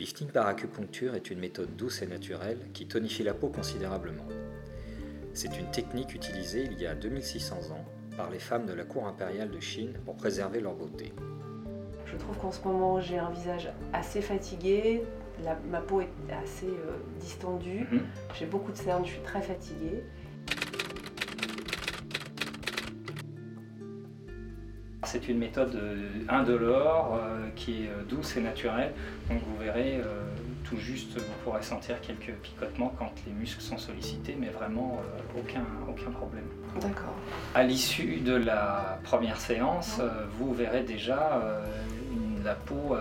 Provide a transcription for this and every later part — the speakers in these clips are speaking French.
lifting par acupuncture est une méthode douce et naturelle qui tonifie la peau considérablement. C'est une technique utilisée il y a 2600 ans par les femmes de la cour impériale de Chine pour préserver leur beauté. Je trouve qu'en ce moment j'ai un visage assez fatigué, ma peau est assez distendue, j'ai beaucoup de cernes, je suis très fatiguée. C'est une méthode indolore qui est douce et naturelle, donc vous verrez tout juste, vous pourrez sentir quelques picotements quand les muscles sont sollicités, mais vraiment aucun problème. D'accord. À l'issue de la première séance, vous verrez déjà la peau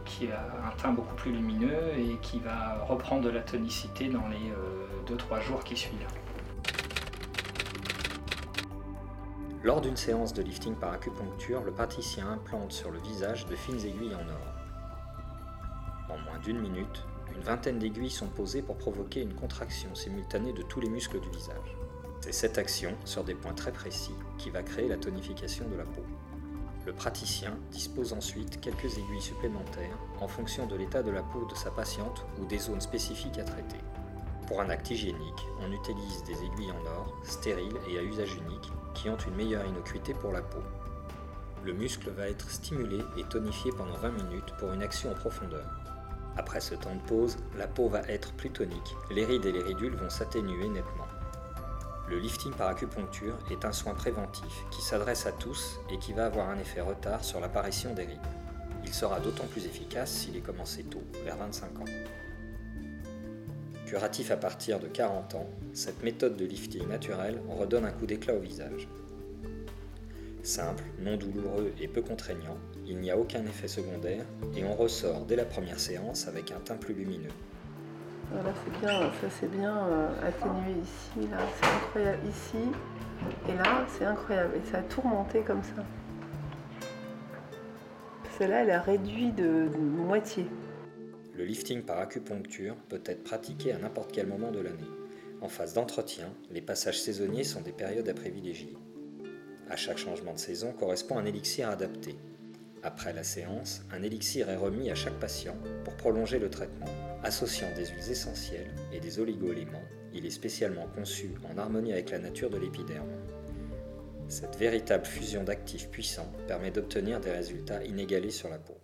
qui a un teint beaucoup plus lumineux et qui va reprendre de la tonicité dans les 2-3 jours qui suivent. Lors d'une séance de lifting par acupuncture, le praticien implante sur le visage de fines aiguilles en or. En moins d'1 minute, une vingtaine d'aiguilles sont posées pour provoquer une contraction simultanée de tous les muscles du visage. C'est cette action, sur des points très précis, qui va créer la tonification de la peau. Le praticien dispose ensuite quelques aiguilles supplémentaires en fonction de l'état de la peau de sa patiente ou des zones spécifiques à traiter. Pour un acte hygiénique, on utilise des aiguilles en or, stériles et à usage unique, qui ont une meilleure innocuité pour la peau. Le muscle va être stimulé et tonifié pendant 20 minutes pour une action en profondeur. Après ce temps de pause, la peau va être plus tonique, les rides et les ridules vont s'atténuer nettement. Le lifting par acupuncture est un soin préventif qui s'adresse à tous et qui va avoir un effet retard sur l'apparition des rides. Il sera d'autant plus efficace s'il est commencé tôt, vers 25 ans. Curatif à partir de 40 ans, cette méthode de lifting naturel redonne un coup d'éclat au visage. Simple, non douloureux et peu contraignant, il n'y a aucun effet secondaire et on ressort dès la première séance avec un teint plus lumineux. Voilà, c'est bien, ça c'est bien atténué ici, là, c'est incroyable ici, et là c'est incroyable, et ça a tout remonté comme ça. Celle-là, elle a réduit de moitié. Le lifting par acupuncture peut être pratiqué à n'importe quel moment de l'année. En phase d'entretien, les passages saisonniers sont des périodes à privilégier. À chaque changement de saison correspond un élixir adapté. Après la séance, un élixir est remis à chaque patient pour prolonger le traitement. Associant des huiles essentielles et des oligo-éléments, il est spécialement conçu en harmonie avec la nature de l'épiderme. Cette véritable fusion d'actifs puissants permet d'obtenir des résultats inégalés sur la peau.